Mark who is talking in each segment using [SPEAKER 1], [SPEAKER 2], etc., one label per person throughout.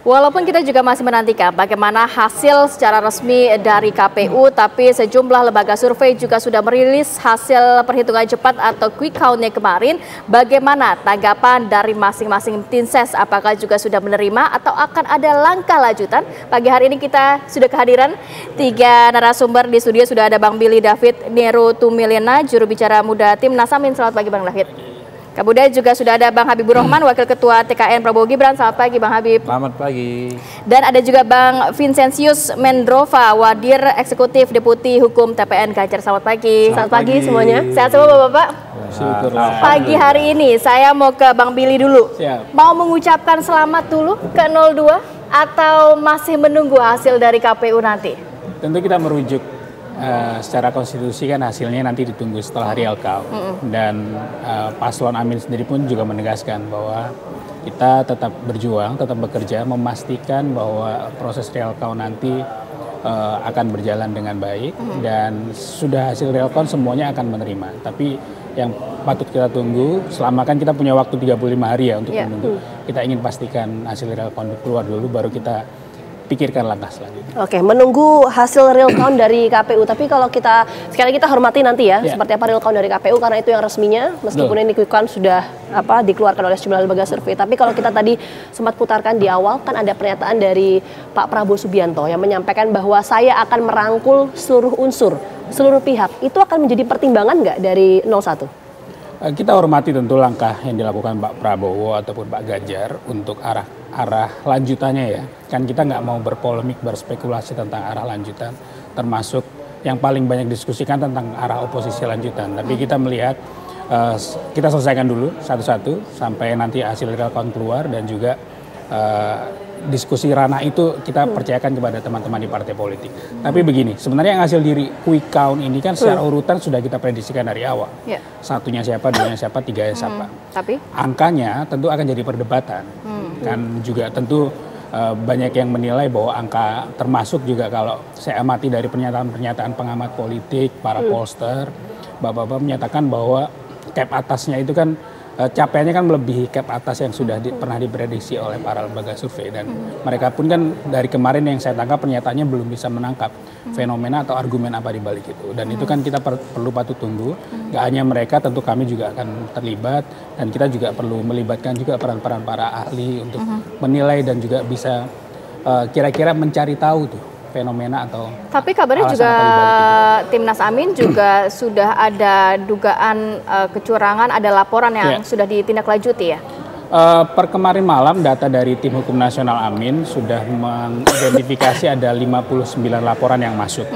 [SPEAKER 1] Walaupun kita juga masih menantikan bagaimana hasil secara resmi dari KPU, tapi sejumlah lembaga survei juga sudah merilis hasil perhitungan cepat atau quick count-nya kemarin. Bagaimana tanggapan dari masing-masing tim ses? Apakah juga sudah menerima atau akan ada langkah lanjutan? Pagi hari ini kita sudah kehadiran 3 narasumber di studio. Sudah ada Bang Billy David Nero Tumilena, juru bicara muda Timnas Amin. Selamat pagi Bang David. Kemudian juga sudah ada Bang Habibur Rahman, Wakil Ketua TKN Prabowo Gibran. Selamat pagi Bang Habib.
[SPEAKER 2] Selamat pagi.
[SPEAKER 1] Dan ada juga Bang Vincentius Mendrova, Wadir Eksekutif Deputi Hukum TPN Ganjar. Selamat pagi.
[SPEAKER 3] Selamat pagi semuanya.
[SPEAKER 1] Sehat semua Bapak-Bapak?
[SPEAKER 2] Syukurlah.
[SPEAKER 1] Pagi hari ini saya mau ke Bang Billy dulu.
[SPEAKER 2] Siap.
[SPEAKER 1] Mau mengucapkan selamat dulu ke 02 atau masih menunggu hasil dari KPU nanti?
[SPEAKER 2] Tentu kita merujuk secara konstitusi kan hasilnya nanti ditunggu setelah real count. Dan paslon Amin sendiri pun juga menegaskan bahwa kita tetap berjuang, tetap bekerja memastikan bahwa proses real count nanti akan berjalan dengan baik dan sudah hasil real count semuanya akan menerima. Tapi yang patut kita tunggu, selama kan kita punya waktu 35 hari ya untuk menunggu. Kita ingin pastikan hasil real count keluar dulu baru kita pikirkan langkah selanjutnya.
[SPEAKER 3] Oke, menunggu hasil real count dari KPU. Tapi kalau sekali kita hormati nanti ya, seperti apa real count dari KPU karena itu yang resminya. Meskipun ini quick count sudah dikeluarkan oleh sejumlah lembaga survei. Tapi kalau kita tadi sempat putarkan di awal, kan ada pernyataan dari Pak Prabowo Subianto yang menyampaikan bahwa saya akan merangkul seluruh unsur, seluruh pihak. Itu akan menjadi pertimbangan nggak dari 01?
[SPEAKER 2] Kita hormati tentu langkah yang dilakukan Pak Prabowo ataupun Pak Ganjar untuk arah lanjutannya ya. Kan kita nggak mau berpolemik, berspekulasi tentang arah lanjutan, termasuk yang paling banyak diskusikan tentang arah oposisi lanjutan. Tapi kita melihat kita selesaikan dulu satu-satu sampai nanti hasil real count keluar dan juga diskusi ranah itu kita percayakan kepada teman-teman di partai politik. Tapi begini, sebenarnya yang hasil diri quick count ini kan secara urutan sudah kita prediksikan dari awal. Satunya siapa, duanya siapa, tiganya siapa.
[SPEAKER 1] Tapi
[SPEAKER 2] angkanya tentu akan jadi perdebatan. Kan juga tentu banyak yang menilai bahwa angka termasuk juga kalau saya amati dari pernyataan-pernyataan pengamat politik, para pollster, bapak-bapak menyatakan bahwa cap atasnya itu kan capaiannya kan melebihi cap atas yang sudah pernah diprediksi oleh para lembaga survei dan mereka pun kan dari kemarin yang saya tangkap pernyataannya belum bisa menangkap fenomena atau argumen apa di balik itu dan itu kan kita perlu patut tunggu. Gak hanya mereka, tentu kami juga akan terlibat dan kita juga perlu melibatkan juga peran-peran para ahli untuk menilai dan juga bisa kira-kira mencari tahu tuh fenomena atau. Tapi kabarnya juga
[SPEAKER 1] Timnas Amin juga sudah ada dugaan kecurangan, ada laporan yang sudah ditindaklanjuti ya?
[SPEAKER 2] Per kemarin malam data dari Tim Hukum Nasional Amin sudah mengidentifikasi ada 59 laporan yang masuk.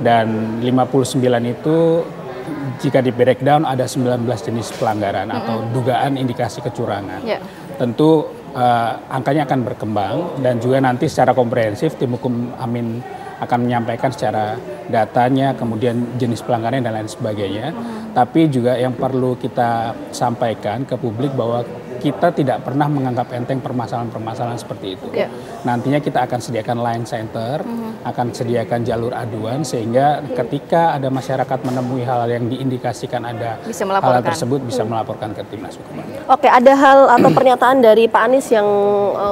[SPEAKER 2] Dan 59 itu jika di breakdown ada 19 jenis pelanggaran atau dugaan indikasi kecurangan. Tentu angkanya akan berkembang dan juga nanti secara komprehensif Tim Hukum Amin akan menyampaikan secara datanya, kemudian jenis pelanggaran dan lain sebagainya. Tapi juga yang perlu kita sampaikan ke publik bahwa kita tidak pernah menganggap enteng permasalahan-permasalahan seperti itu. Nantinya kita akan sediakan line center, akan sediakan jalur aduan sehingga ketika ada masyarakat menemui hal yang diindikasikan ada hal tersebut bisa melaporkan ke Timnas Hukum.
[SPEAKER 3] Oke, ada hal atau pernyataan dari Pak Anies yang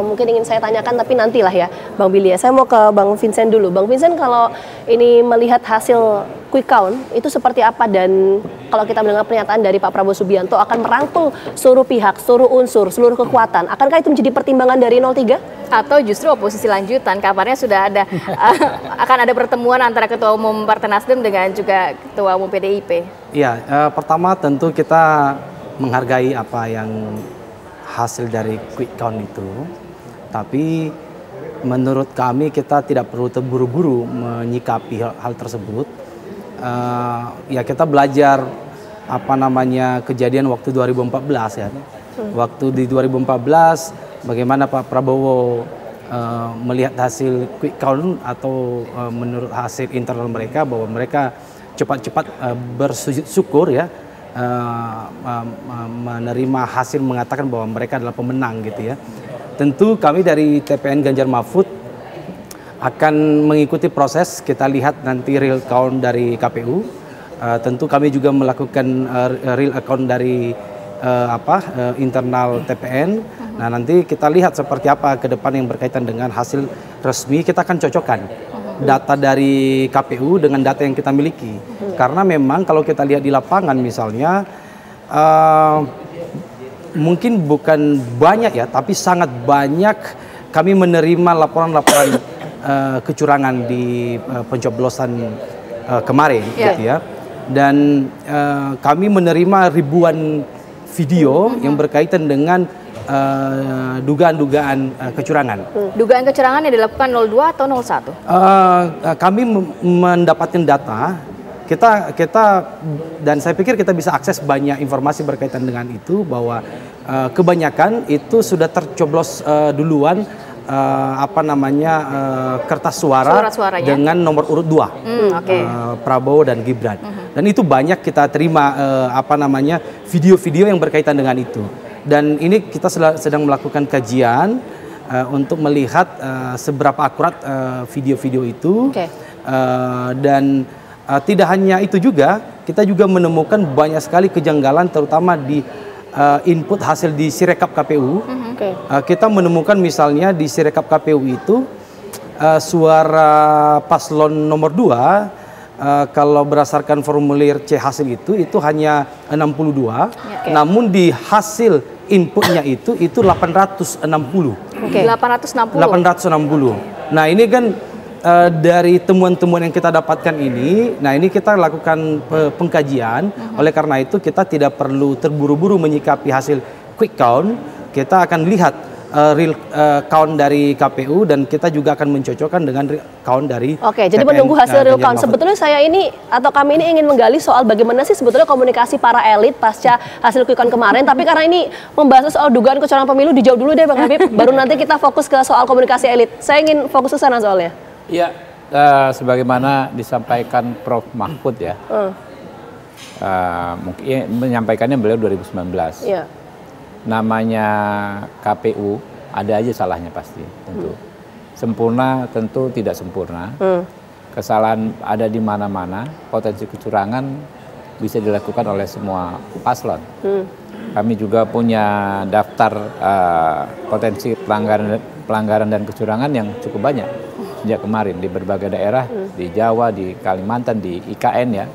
[SPEAKER 3] mungkin ingin saya tanyakan tapi nantilah ya Bang Billy. Saya mau ke Bang Vincent dulu. Bang Vincent, kalau ini melihat hasil quick count itu seperti apa dan kalau kita mendengar pernyataan dari Pak Prabowo Subianto akan merangkul seluruh pihak, seluruh unsur, seluruh kekuatan, akankah itu menjadi pertimbangan dari 03?
[SPEAKER 1] Atau justru oposisi lanjutan? Kabarnya sudah ada akan ada pertemuan antara Ketua Umum Partai Nasdem dengan juga Ketua Umum PDIP.
[SPEAKER 4] Iya, pertama tentu kita menghargai apa yang hasil dari quick count itu, tapi menurut kami kita tidak perlu terburu-buru menyikapi hal tersebut. Ya kita belajar kejadian waktu 2014 ya. Waktu di 2014 bagaimana Pak Prabowo melihat hasil quick count atau menurut hasil internal mereka bahwa mereka cepat-cepat bersujud syukur ya menerima hasil mengatakan bahwa mereka adalah pemenang gitu ya. Tentu kami dari TPN Ganjar Mahfud akan mengikuti proses, kita lihat nanti real count dari KPU. Tentu kami juga melakukan real account dari internal TPN Nah, nanti kita lihat seperti apa ke depan yang berkaitan dengan hasil resmi. Kita akan cocokkan data dari KPU dengan data yang kita miliki. Karena memang kalau kita lihat di lapangan misalnya, mungkin bukan banyak ya, tapi sangat banyak kami menerima laporan-laporan kecurangan di pencoblosan kemarin, gitu ya. Dan kami menerima ribuan video yang berkaitan dengan dugaan-dugaan kecurangan.
[SPEAKER 1] Dugaan kecurangan yang dilakukan 02 atau 01?
[SPEAKER 4] Kami mendapatkan data, kita dan saya pikir kita bisa akses banyak informasi berkaitan dengan itu, bahwa kebanyakan itu sudah tercoblos duluan kertas suara dengan nomor urut 2, Prabowo dan Gibran. Dan itu banyak kita terima video-video yang berkaitan dengan itu. Dan ini kita sedang melakukan kajian untuk melihat seberapa akurat video-video itu. Dan tidak hanya itu juga, kita juga menemukan banyak sekali kejanggalan, terutama di input hasil di Sirekap KPU. Kita menemukan misalnya di Sirekap KPU itu suara paslon nomor 2 kalau berdasarkan formulir C hasil itu hanya 62, namun di hasil inputnya itu 860. 860. Nah, ini kan dari temuan-temuan yang kita dapatkan ini, nah ini kita lakukan pengkajian. Oleh karena itu kita tidak perlu terburu-buru menyikapi hasil quick count. Kita akan lihat real count dari KPU, dan kita juga akan mencocokkan dengan count dari
[SPEAKER 3] jadi menunggu hasil real count. Sebetulnya kami ini ingin menggali soal bagaimana sih sebetulnya komunikasi para elit pasca hasil quick count kemarin. Tapi karena ini membahas soal dugaan kecurangan pemilu, dijauh dulu deh Bang Habib. Baru nanti kita fokus ke soal komunikasi elit. Saya ingin fokus ke sana soalnya.
[SPEAKER 5] Iya, sebagaimana disampaikan Prof. Mahfud ya. Mungkin menyampaikannya beliau 2019. Namanya KPU ada aja salahnya pasti, tentu. Sempurna tentu tidak sempurna. Kesalahan ada di mana-mana. Potensi kecurangan bisa dilakukan oleh semua paslon. Kami juga punya daftar potensi pelanggaran dan kecurangan yang cukup banyak sejak kemarin di berbagai daerah, di Jawa, di Kalimantan, di IKN ya.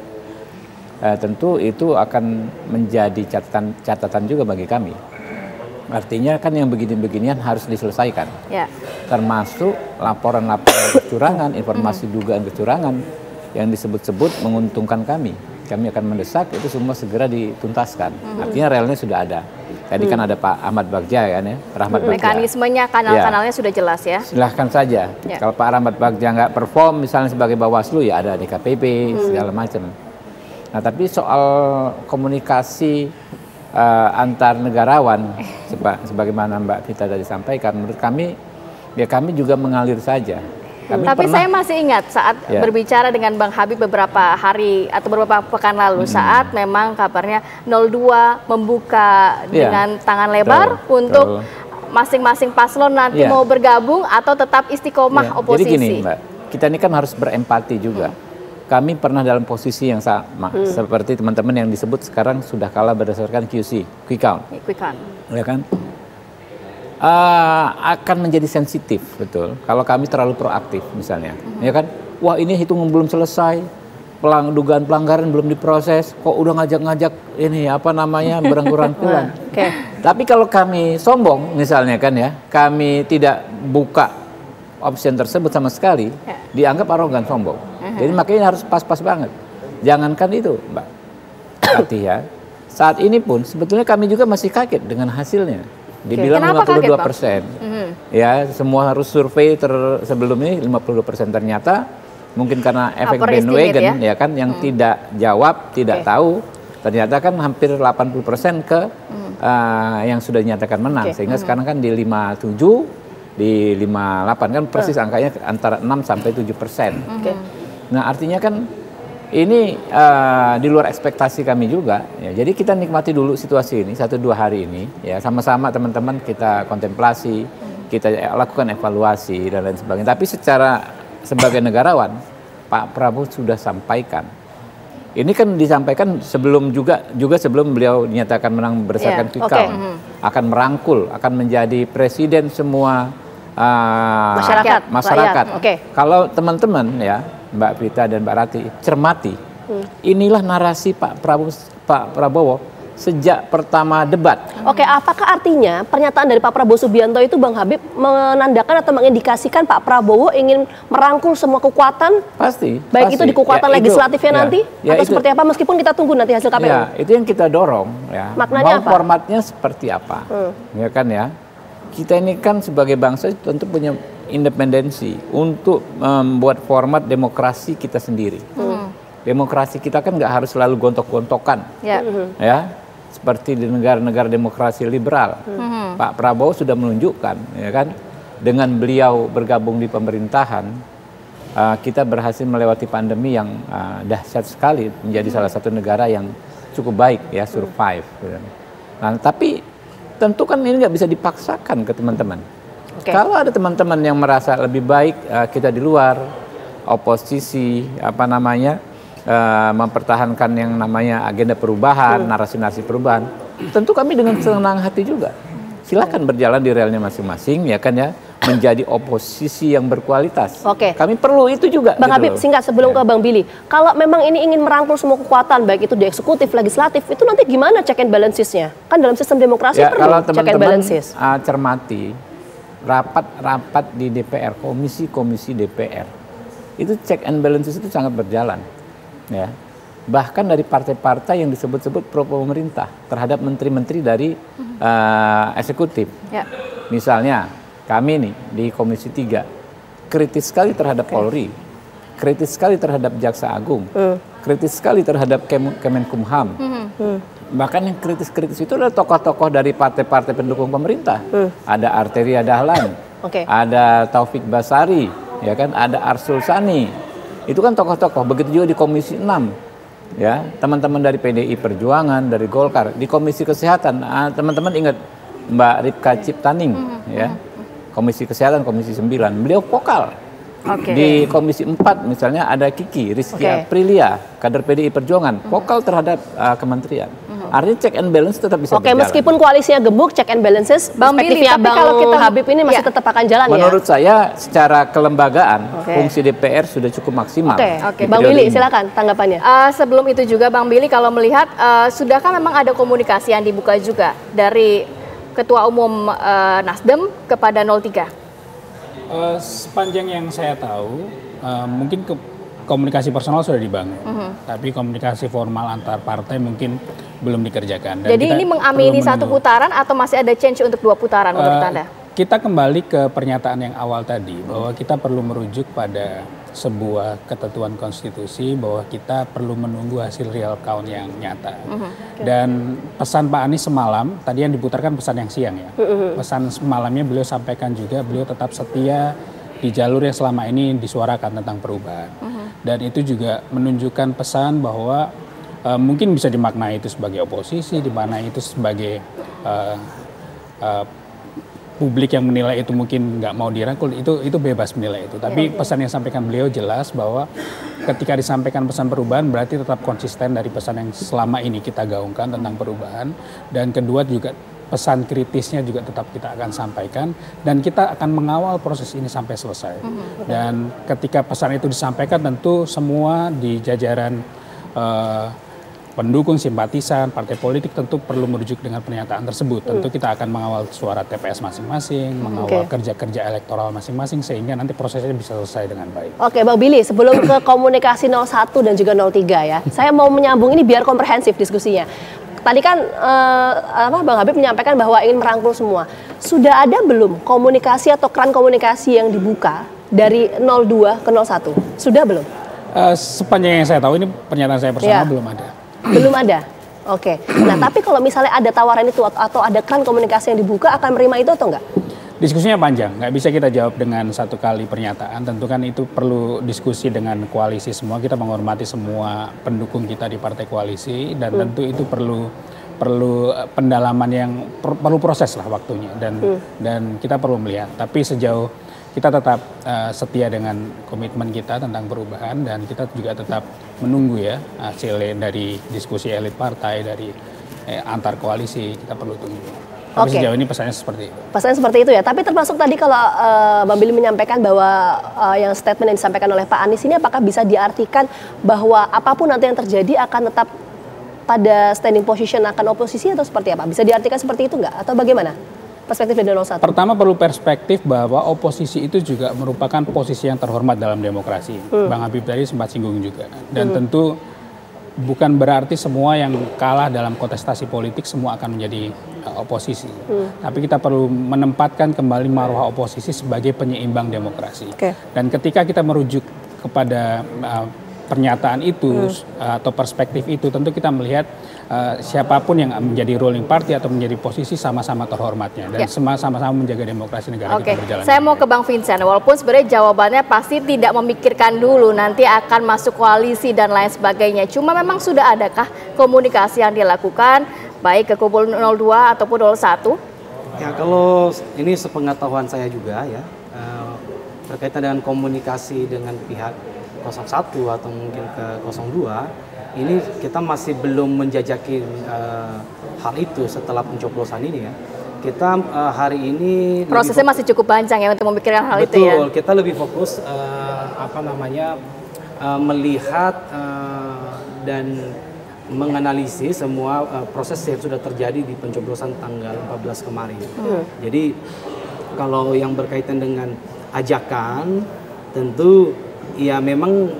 [SPEAKER 5] Tentu itu akan menjadi catatan juga bagi kami. Artinya kan yang begini-beginian harus diselesaikan. Termasuk laporan-laporan kecurangan, informasi dugaan kecurangan yang disebut-sebut menguntungkan kami. Kami akan mendesak itu semua segera dituntaskan. Artinya realnya sudah ada. Tadi kan ada Pak Ahmad Bagja kan ya, Rahmat Bagja.
[SPEAKER 1] Mekanismenya, kanal-kanalnya sudah jelas ya.
[SPEAKER 5] Silahkan saja. Kalau Pak Rahmat Bagja nggak perform misalnya sebagai Bawaslu, ya ada DKPP segala macam. Nah, tapi soal komunikasi antar negarawan, sebagaimana Mbak Vita tadi sampaikan, menurut kami, ya kami juga mengalir saja.
[SPEAKER 1] Tapi saya masih ingat saat berbicara dengan Bang Habib beberapa hari atau beberapa pekan lalu, saat memang kabarnya 02 membuka dengan tangan lebar untuk masing-masing paslon nanti mau bergabung atau tetap istiqomah oposisi.
[SPEAKER 5] Jadi gini Mbak, kita ini kan harus berempati juga. Kami pernah dalam posisi yang sama, seperti teman-teman yang disebut sekarang sudah kalah berdasarkan QC, quick count. Ya kan? Akan menjadi sensitif, betul. Kalau kami terlalu proaktif misalnya, ya kan? Wah, ini hitungan belum selesai, dugaan pelanggaran belum diproses, kok udah ngajak-ngajak ini berangkulan. Tapi kalau kami sombong misalnya kan ya, kami tidak buka option tersebut sama sekali, dianggap arogan, sombong. Jadi makanya harus pas-pas banget. Jangankan itu, Mbak. Artinya saat ini pun sebetulnya kami juga masih kaget dengan hasilnya. Dibilang 52%. Ya, semua harus survei sebelum ini 52%, ternyata mungkin karena efek bandwagon ya kan, yang tidak jawab, tidak tahu, ternyata kan hampir 80% ke yang sudah dinyatakan menang. Sehingga sekarang kan di 57, di 58 kan persis angkanya antara 6 sampai 7%. Nah, artinya kan ini di luar ekspektasi kami juga. Ya, jadi kita nikmati dulu situasi ini 1-2 hari ini. Ya, sama-sama teman-teman kita kontemplasi, kita lakukan evaluasi dan lain sebagainya. Tapi sebagai negarawan, Pak Prabowo sudah sampaikan Ini kan disampaikan sebelum juga sebelum beliau dinyatakan menang berdasarkan quick count. Akan merangkul, akan menjadi presiden semua masyarakat. Kalau teman-teman ya, Mbak Prita dan Mbak Rati cermati, inilah narasi Pak Prabowo sejak pertama debat.
[SPEAKER 3] Oke, apakah artinya pernyataan dari Pak Prabowo Subianto itu, Bang Habib, menandakan atau mengindikasikan Pak Prabowo ingin merangkul semua kekuatan?
[SPEAKER 5] Pasti.
[SPEAKER 3] Baik itu di kekuatan legislatifnya nanti, atau
[SPEAKER 5] itu,
[SPEAKER 3] seperti apa, meskipun kita tunggu nanti hasil KPU?
[SPEAKER 5] Ya, itu yang kita dorong. Ya.
[SPEAKER 3] Maknanya apa?
[SPEAKER 5] Formatnya seperti apa? Ya kan ya. Kita ini kan sebagai bangsa tentu punya independensi untuk membuat format demokrasi kita sendiri. Demokrasi kita kan nggak harus selalu gontok-gontokan. Ya. Seperti di negara-negara demokrasi liberal, Pak Prabowo sudah menunjukkan, ya kan, dengan beliau bergabung di pemerintahan, kita berhasil melewati pandemi yang dahsyat sekali, menjadi salah satu negara yang cukup baik, ya, survive. Nah, tapi tentu kan ini nggak bisa dipaksakan ke teman-teman. Kalau ada teman-teman yang merasa lebih baik kita di luar, oposisi, mempertahankan yang namanya agenda perubahan, narasi-narasi perubahan, tentu kami dengan senang hati juga. Silakan berjalan di relnya masing-masing, ya kan ya, menjadi oposisi yang berkualitas. Kami perlu itu juga.
[SPEAKER 3] Bang Habib, singkat sebelum ke Bang Billy, kalau memang ini ingin merangkul semua kekuatan, baik itu di eksekutif, legislatif, itu nanti gimana check and balancesnya? Kan dalam sistem demokrasi perlu check and balances.
[SPEAKER 5] Cermati rapat-rapat di DPR, komisi-komisi DPR, itu check and balances itu sangat berjalan. Ya, bahkan dari partai-partai yang disebut-sebut pro pemerintah terhadap menteri-menteri dari eksekutif. Misalnya kami nih di Komisi 3 kritis sekali terhadap Polri, kritis sekali terhadap Jaksa Agung, kritis sekali terhadap Kemenkumham. Bahkan yang kritis-kritis itu adalah tokoh-tokoh dari partai-partai pendukung pemerintah. Ada Arteria Dahlan, ada Taufik Basari, ya kan, ada Arsul Sani. Itu kan tokoh-tokoh. Begitu juga di Komisi 6, ya, teman-teman dari PDI Perjuangan, dari Golkar. Di Komisi Kesehatan, teman-teman ingat Mbak Ripka Ciptaning, ya, Komisi Kesehatan, Komisi 9, beliau vokal. Di Komisi 4 misalnya ada Kiki Rizky Aprilia, kader PDI Perjuangan, vokal terhadap kementerian. Artinya check and balance tetap bisa berjalan.
[SPEAKER 3] Meskipun koalisinya gemuk, check and balances, perspektifnya Bang Habib ini masih tetap akan jalan.
[SPEAKER 5] Menurut saya secara kelembagaan, fungsi DPR sudah cukup maksimal.
[SPEAKER 3] Bang Billy, silakan tanggapannya.
[SPEAKER 1] Sebelum itu juga Bang Billy, kalau melihat, sudahkah memang ada komunikasi yang dibuka juga dari Ketua Umum Nasdem kepada 03?
[SPEAKER 2] Sepanjang yang saya tahu, mungkin komunikasi personal sudah dibangun, tapi komunikasi formal antar partai mungkin belum dikerjakan. Dan
[SPEAKER 1] jadi ini mengamini satu putaran atau masih ada change untuk 2 putaran menurut Anda?
[SPEAKER 2] Kita kembali ke pernyataan yang awal tadi, bahwa kita perlu merujuk pada sebuah ketentuan konstitusi bahwa kita perlu menunggu hasil real count yang nyata. Dan pesan Pak Anies semalam, tadi yang diputarkan pesan yang siang ya. Pesan semalamnya beliau sampaikan juga, beliau tetap setia di jalur yang selama ini disuarakan tentang perubahan. Dan itu juga menunjukkan pesan bahwa mungkin bisa dimaknai itu sebagai oposisi, dimaknai itu sebagai publik yang menilai itu mungkin nggak mau dirangkul, itu bebas menilai itu. Tapi pesan yang disampaikan beliau jelas bahwa ketika disampaikan pesan perubahan berarti tetap konsisten dari pesan yang selama ini kita gaungkan tentang perubahan. Dan kedua juga pesan kritisnya juga tetap kita akan sampaikan dan kita akan mengawal proses ini sampai selesai. Dan ketika pesan itu disampaikan tentu semua di jajaran pendukung, simpatisan, partai politik tentu perlu merujuk dengan pernyataan tersebut. Tentu kita akan mengawal suara TPS masing-masing, mengawal kerja-kerja elektoral masing-masing sehingga nanti prosesnya bisa selesai dengan baik.
[SPEAKER 3] Bang Billy, sebelum ke komunikasi 01 dan juga 03 ya, saya mau menyambung ini biar komprehensif diskusinya. Tadi kan Bang Habib menyampaikan bahwa ingin merangkul semua. Sudah ada belum komunikasi atau keran komunikasi yang dibuka dari 02 ke 01? Sudah belum?
[SPEAKER 2] Sepanjang yang saya tahu, ini pernyataan saya personal, belum ada.
[SPEAKER 3] Belum ada? Nah, tapi kalau misalnya ada tawaran itu atau ada keran komunikasi yang dibuka, akan menerima itu atau enggak?
[SPEAKER 2] Diskusinya panjang, nggak bisa kita jawab dengan satu kali pernyataan. Tentu kan itu perlu diskusi dengan koalisi semua. Kita menghormati semua pendukung kita di partai koalisi dan tentu itu perlu pendalaman yang perlu proses lah waktunya dan kita perlu melihat. Tapi sejauh kita tetap setia dengan komitmen kita tentang perubahan dan kita juga tetap menunggu ya hasil dari diskusi elit partai, dari antar koalisi, kita perlu tunggu. Tapi sejauh ini pesannya seperti itu.
[SPEAKER 3] Pesannya seperti itu ya. Tapi termasuk tadi kalau Bang Billy menyampaikan bahwa yang statement yang disampaikan oleh Pak Anies ini apakah bisa diartikan bahwa apapun nanti yang terjadi akan tetap pada standing position akan oposisi atau seperti apa? Bisa diartikan seperti itu nggak? Atau bagaimana perspektif dari 01?
[SPEAKER 2] Pertama perlu perspektif bahwa oposisi itu juga merupakan posisi yang terhormat dalam demokrasi. Bang Habib tadi sempat singgung juga. Dan tentu bukan berarti semua yang kalah dalam kontestasi politik semua akan menjadi oposisi. Tapi kita perlu menempatkan kembali marwah oposisi sebagai penyeimbang demokrasi. Dan ketika kita merujuk kepada pernyataan itu atau perspektif itu, tentu kita melihat siapapun yang menjadi ruling party atau menjadi posisi sama-sama terhormatnya dan sama-sama menjaga demokrasi negara kita berjalan.
[SPEAKER 1] Saya mau ke Bang Vincent, walaupun sebenarnya jawabannya pasti tidak memikirkan dulu nanti akan masuk koalisi dan lain sebagainya. Cuma memang sudah adakah komunikasi yang dilakukan baik ke kubu 02 ataupun 01?
[SPEAKER 4] Ya, kalau ini sepengetahuan saya juga ya, berkaitan dengan komunikasi dengan pihak 01 atau mungkin ke 02, ini kita masih belum menjajaki hal itu setelah pencoblosan ini ya. Kita hari ini
[SPEAKER 1] prosesnya masih cukup panjang ya untuk memikirkan hal itu ya.
[SPEAKER 4] Betul, kita lebih fokus melihat dan menganalisis semua proses yang sudah terjadi di pencoblosan tanggal 14 kemarin. Jadi kalau yang berkaitan dengan ajakan, tentu ya memang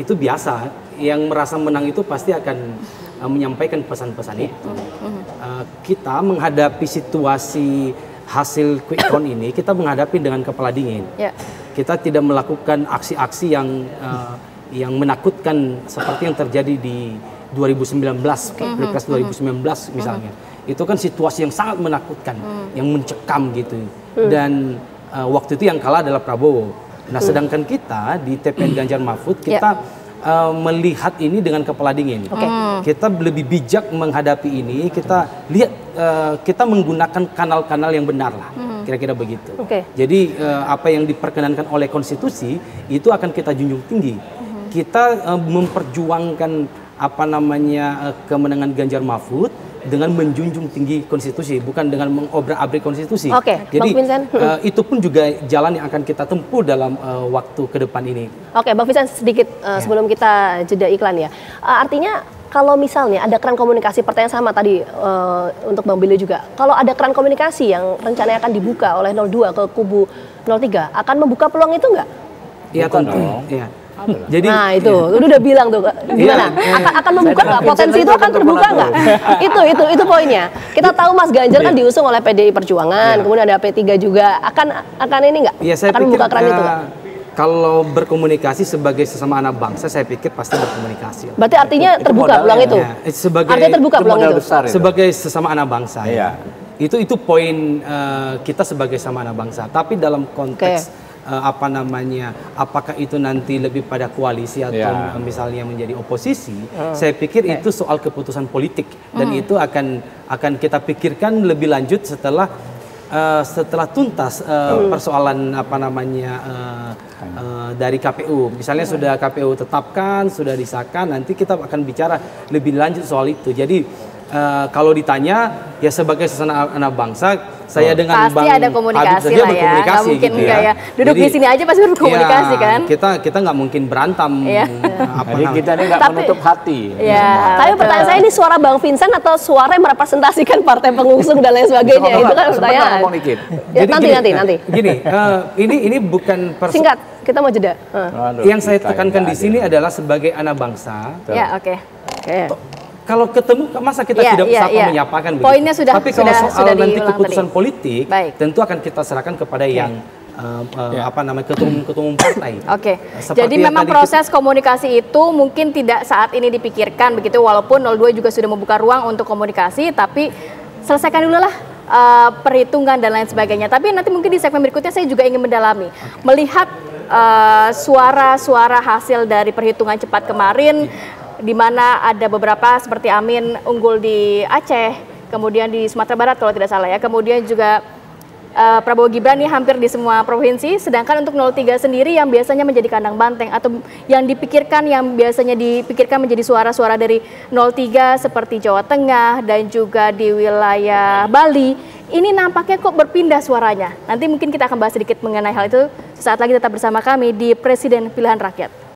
[SPEAKER 4] itu biasa. Yang merasa menang itu pasti akan menyampaikan pesan-pesan itu. Kita menghadapi situasi hasil quick count ini, kita menghadapi dengan kepala dingin. Kita tidak melakukan aksi-aksi yang menakutkan seperti yang terjadi di 2019, Pilpres 2019 misalnya. Itu kan situasi yang sangat menakutkan, yang mencekam gitu. Dan waktu itu yang kalah adalah Prabowo. Nah, sedangkan kita di TPN Ganjar Mahfud, kita melihat ini dengan kepala dingin. Kita lebih bijak menghadapi ini. Kita lihat, kita menggunakan kanal-kanal yang benar lah. Kira-kira begitu. Jadi apa yang diperkenankan oleh konstitusi itu akan kita junjung tinggi. Kita memperjuangkan kemenangan Ganjar Mahfud dengan menjunjung tinggi konstitusi, bukan dengan mengobrak-abrik konstitusi. Jadi itu pun juga jalan yang akan kita tempuh dalam waktu ke depan ini.
[SPEAKER 3] Bang Vincent, sedikit sebelum kita jeda iklan ya. Artinya kalau misalnya ada keran komunikasi, pertanyaan sama tadi untuk Bang Billy juga. Kalau ada keran komunikasi yang rencananya akan dibuka oleh 02 ke kubu 03, akan membuka peluang itu nggak?
[SPEAKER 4] Iya, tentu. Iya. Jadi,
[SPEAKER 3] nah itu udah bilang tuh gimana akan membuka nggak, potensi itu akan terbuka nggak? itu poinnya. Kita tahu Mas Ganjar kan diusung oleh PDI Perjuangan, kemudian ada P3 juga, akan ini nggak? Akan membuka keran itu nggak?
[SPEAKER 4] Kalau berkomunikasi sebagai sesama anak bangsa, saya pikir pasti berkomunikasi.
[SPEAKER 3] Berarti artinya terbuka peluang itu? Artinya terbuka peluang itu?
[SPEAKER 4] Sebagai sesama anak bangsa. Itu poin kita sebagai sesama anak bangsa. Tapi dalam konteks apakah itu nanti lebih pada koalisi atau misalnya menjadi oposisi, saya pikir itu soal keputusan politik dan itu akan kita pikirkan lebih lanjut setelah tuntas persoalan dari KPU. Misalnya sudah KPU tetapkan, sudah disahkan, nanti kita akan bicara lebih lanjut soal itu. Jadi kalau ditanya ya sebagai sesama anak bangsa, saya dengan
[SPEAKER 1] pasti
[SPEAKER 4] Bang
[SPEAKER 1] ada komunikasi lah ya, nggak mungkin
[SPEAKER 4] gitu
[SPEAKER 1] enggak ya. Duduk di sini aja pasti berkomunikasi kan.
[SPEAKER 4] Kita nggak mungkin berantem.
[SPEAKER 5] Jadi kita ini nggak menutup hati.
[SPEAKER 3] Tapi pertanyaan saya, ini suara Bang Vincent atau suara yang merepresentasikan partai pengusung dan lain sebagainya? Itu kan pertanyaan. Nanti.
[SPEAKER 4] Gini, ini bukan
[SPEAKER 3] singkat. Kita mau jeda.
[SPEAKER 4] Yang saya tekankan di sini adalah sebagai anak bangsa. Kalau ketemu, masa kita tidak menyapakan begitu.
[SPEAKER 1] Poinnya sudah.
[SPEAKER 4] Tapi kalau soal nanti keputusan politik, tentu akan kita serahkan kepada yang ketua umum partai.
[SPEAKER 1] Jadi memang proses komunikasi itu mungkin tidak saat ini dipikirkan begitu, walaupun 02 juga sudah membuka ruang untuk komunikasi, tapi selesaikan dulu lah perhitungan dan lain sebagainya. Tapi nanti mungkin di segmen berikutnya saya juga ingin mendalami, melihat suara-suara hasil dari perhitungan cepat kemarin, di mana ada beberapa seperti Amin unggul di Aceh, kemudian di Sumatera Barat kalau tidak salah ya, kemudian juga Prabowo Gibran ini hampir di semua provinsi, sedangkan untuk 03 sendiri yang biasanya menjadi kandang banteng atau yang biasanya dipikirkan menjadi suara-suara dari 03 seperti Jawa Tengah dan juga di wilayah Bali, ini nampaknya kok berpindah suaranya. Nanti mungkin kita akan bahas sedikit mengenai hal itu sesaat lagi, tetap bersama kami di Presiden Pilihan Rakyat.